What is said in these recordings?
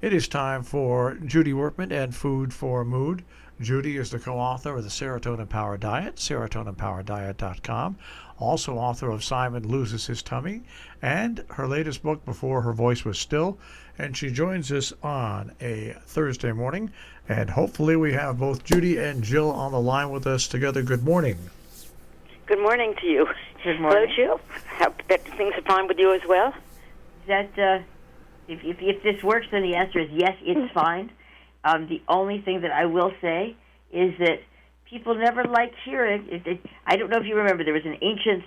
It is time for Judy Wurtman and Food for Mood. Judy is the co-author of the Serotonin Power Diet, serotoninpowerdiet.com, also author of Simon Loses His Tummy, and her latest book, Before Her Voice Was Still. And she joins us on a Thursday morning. And hopefully we have both Judy and Jill on the line with us together. Good morning. Good morning to you. Good morning. Hello, Jill. Hope that things are fine with you as well. That if this works, then the answer is yes, it's fine. The only thing that I will say is that people never like hearing it. I don't know if you remember, there was an ancient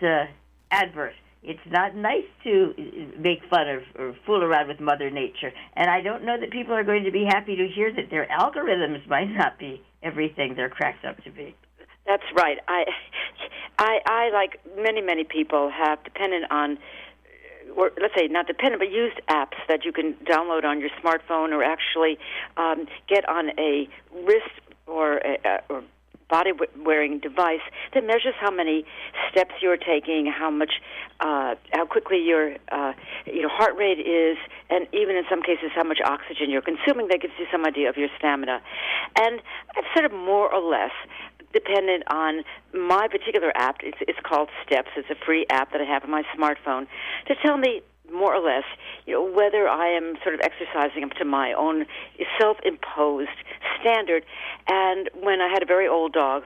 adverse. It's not nice to make fun of or fool around with Mother Nature. And I don't know that people are going to be happy to hear that their algorithms might not be everything they're cracked up to be. That's right. I like many people, have depended on, or let's say not dependent, but used apps that you can download on your smartphone or actually get on a wrist or body-wearing device that measures how many steps you're taking, how quickly your heart rate is, and even in some cases how much oxygen you're consuming. That gives you some idea of your stamina. And I've sort of more or less dependent on my particular app. It's called Steps. It's a free app that I have on my smartphone to tell me more or less, whether I am sort of exercising up to my own self-imposed standard. And when I had a very old dog,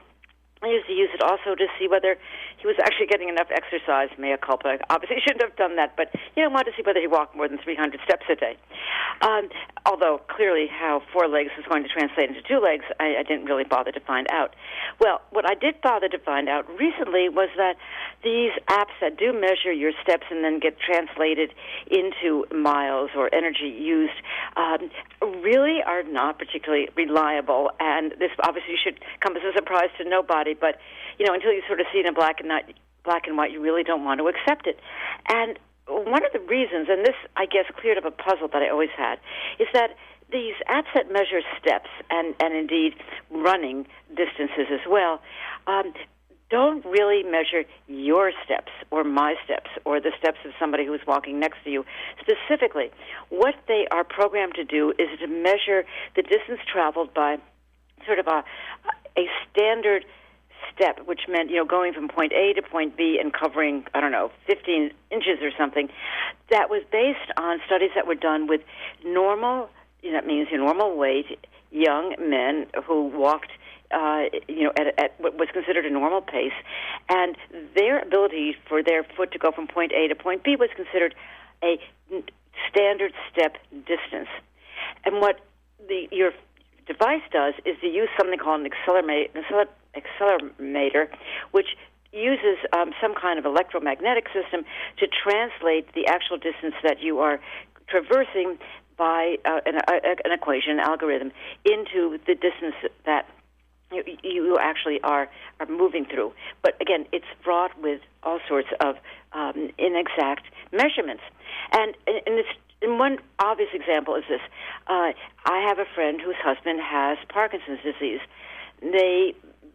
I used to use it also to see whether he was actually getting enough exercise. Mea culpa. Obviously, he shouldn't have done that, but I wanted to see whether he walked more than 300 steps a day. Although clearly how 4 legs was going to translate into 2 legs, I didn't really bother to find out. Well, what I did bother to find out recently was that these apps that do measure your steps and then get translated into miles or energy used really are not particularly reliable. And this obviously should come as a surprise to nobody, but until you sort of see it in black and white, you really don't want to accept it. And one of the reasons, and this, I guess, cleared up a puzzle that I always had, is that these apps that measure steps and indeed running distances as well don't really measure your steps or my steps or the steps of somebody who's walking next to you. Specifically, what they are programmed to do is to measure the distance traveled by sort of a standard step, which meant, going from point A to point B and covering, 15 inches or something. That was based on studies that were done with normal, that means normal weight, young men who walked, at what was considered a normal pace, and their ability for their foot to go from point A to point B was considered a standard step distance. And what your device does is to use something called an accelerometer, which uses some kind of electromagnetic system to translate the actual distance that you are traversing by an equation, an algorithm, into the distance that you actually are moving through. But again, it's fraught with all sorts of inexact measurements. And one obvious example is this. I have a friend whose husband has Parkinson's disease. They,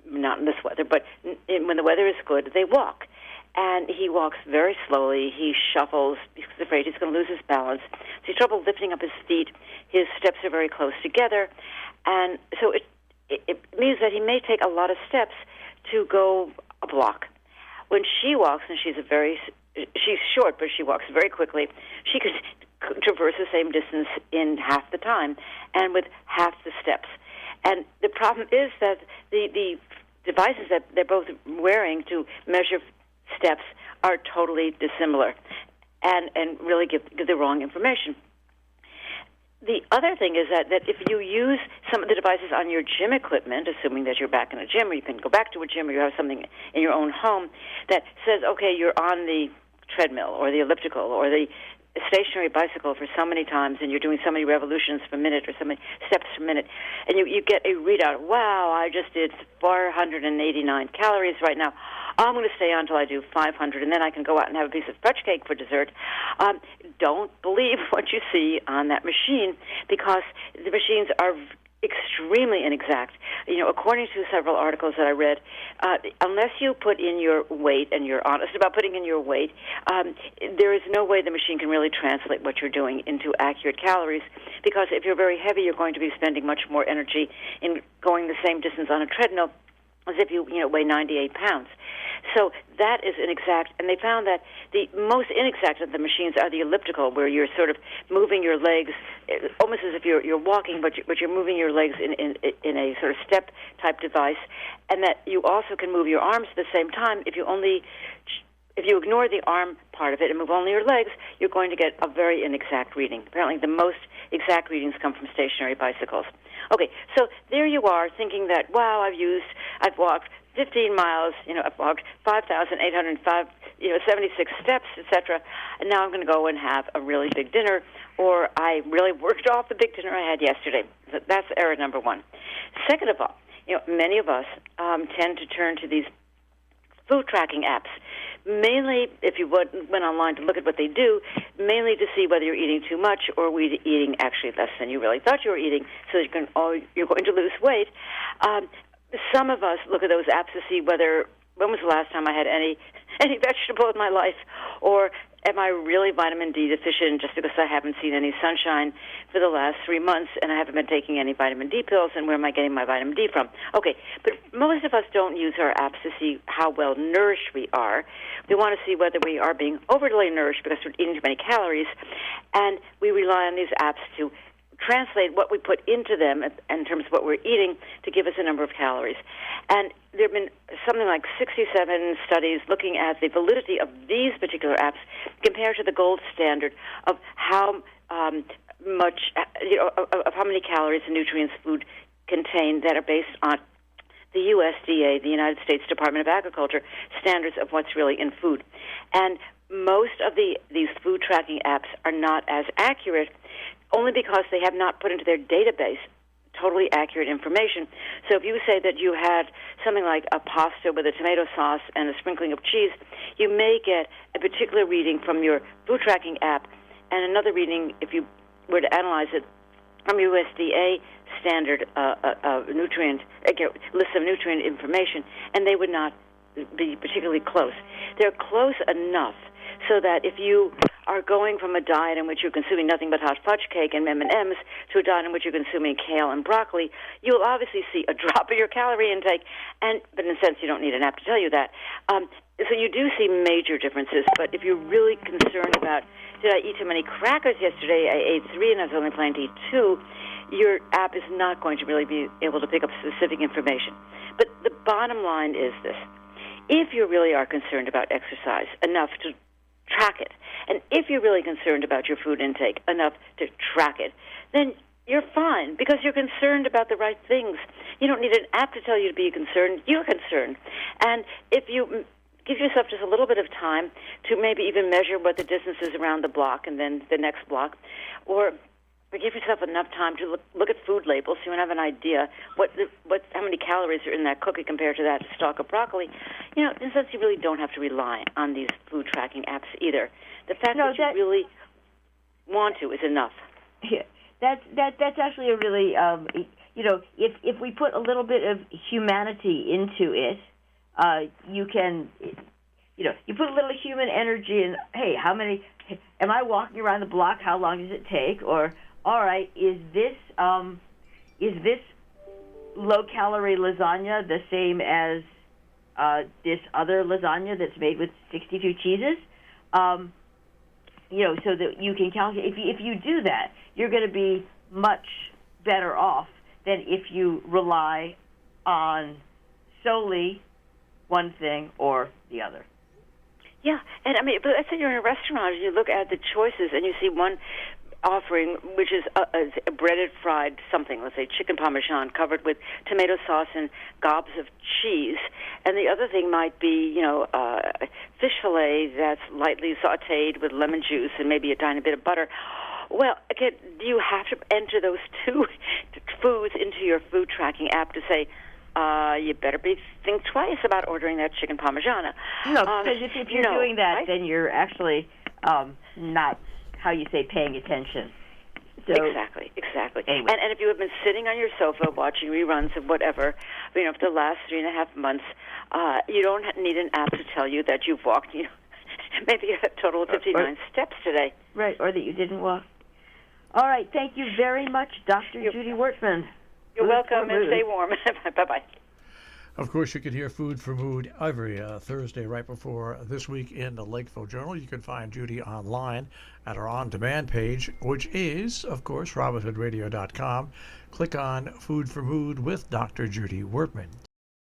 not in this weather, but when the weather is good, they walk. And he walks very slowly. He shuffles because he's afraid he's going to lose his balance. So he has trouble lifting up his feet. His steps are very close together. And so it means that he may take a lot of steps to go a block. When she walks, and she's short, but she walks very quickly, she could traverse the same distance in half the time and with half the steps. And the problem is that the devices that they're both wearing to measure steps are totally dissimilar and really give the wrong information. The other thing is that if you use some of the devices on your gym equipment, assuming that you're back in a gym or you can go back to a gym or you have something in your own home that says, okay, you're on the treadmill or the elliptical or the stationary bicycle for so many times and you're doing so many revolutions per minute or so many steps per minute, and you get a readout, wow, I just did 489 calories right now. I'm going to stay on until I do 500, and then I can go out and have a piece of fudge cake for dessert. Don't believe what you see on that machine because the machines are extremely inexact. according to several articles that I read, unless you put in your weight and you're honest about putting in your weight, there is no way the machine can really translate what you're doing into accurate calories, because if you're very heavy, you're going to be spending much more energy in going the same distance on a treadmill as if you weigh 98 pounds. So that is inexact, and they found that the most inexact of the machines are the elliptical, where you're sort of moving your legs almost as if you're walking, but you're moving your legs in a sort of step type device, and that you also can move your arms at the same time. If you ignore the arm part of it and move only your legs, you're going to get a very inexact reading. Apparently, the most exact readings come from stationary bicycles. Okay, so there you are, thinking that, wow, I've walked 15 miles, I've walked 5,805, 76 steps, etc., and now I'm going to go and have a really big dinner, or I really worked off the big dinner I had yesterday. So that's error number one. Second of all, many of us tend to turn to these food tracking apps, mainly, if you went online to look at what they do, mainly to see whether you're eating too much or eating actually less than you really thought you were eating, so that you're going to lose weight. Some of us look at those apps to see when was the last time I had any vegetable in my life, or am I really vitamin D deficient just because I haven't seen any sunshine for the last 3 months and I haven't been taking any vitamin D pills, and where am I getting my vitamin D from? Okay, but most of us don't use our apps to see how well nourished we are. We want to see whether we are being overly nourished because we're eating too many calories, and we rely on these apps to translate what we put into them in terms of what we're eating to give us a number of calories. And there have been something like 67 studies looking at the validity of these particular apps compared to the gold standard of how much, of how many calories and nutrients food contain that are based on the USDA, the United States Department of Agriculture, standards of what's really in food. And most of these food tracking apps are not as accurate, only because they have not put into their database totally accurate information. So if you say that you had something like a pasta with a tomato sauce and a sprinkling of cheese, you may get a particular reading from your food tracking app and another reading, if you were to analyze it, from USDA standard nutrient list of nutrient information, and they would not be particularly close. They're close enough so that if you are going from a diet in which you're consuming nothing but hot fudge cake and M&Ms to a diet in which you're consuming kale and broccoli, you'll obviously see a drop in your calorie intake, but in a sense you don't need an app to tell you that. So you do see major differences, but if you're really concerned about, did I eat too many crackers yesterday, I ate 3 and I was only planning to eat 2, your app is not going to really be able to pick up specific information. But the bottom line is this. If you really are concerned about exercise enough to track it, and if you're really concerned about your food intake enough to track it, then you're fine because you're concerned about the right things. You don't need an app to tell you to be concerned. You're concerned. And if you give yourself just a little bit of time to maybe even measure what the distance is around the block and then the next block, or give yourself enough time to look at food labels so you have an idea how many calories are in that cookie compared to that stalk of broccoli. In a sense, you really don't have to rely on these food tracking apps either. The fact that you really want to is enough. Yeah, that's actually a really if we put a little bit of humanity into it, you can you put a little human energy in. Hey, how many? Am I walking around the block? How long does it take? Or all right, is this low-calorie lasagna the same as this other lasagna that's made with 62 cheeses? So that you can calculate. If you do that, you're going to be much better off than if you rely on solely one thing or the other. Yeah, and but let's say you're in a restaurant and you look at the choices and you see one offering which is a breaded fried something, let's say chicken parmesan covered with tomato sauce and gobs of cheese, and the other thing might be fish fillet that's lightly sautéed with lemon juice and maybe a tiny bit of butter. Well, again, do you have to enter those two foods into your food tracking app to say, you better think twice about ordering that chicken parmigiana? No, because if you're doing that, right? Then you're actually not, how you say, paying attention. So, exactly. Anyway. And if you have been sitting on your sofa watching reruns of whatever, for the last 3.5 months, you don't need an app to tell you that you've walked, maybe a total of 59 steps today. Right, or that you didn't walk. All right, thank you very much, Dr. Judy Wurtman. You're welcome, and stay warm. Bye-bye. Of course, you can hear Food for Mood every Thursday right before This Week in the Lakeville Journal. You can find Judy online at our on-demand page, which is, of course, RobinHoodRadio.com. Click on Food for Mood with Dr. Judy Wurtman.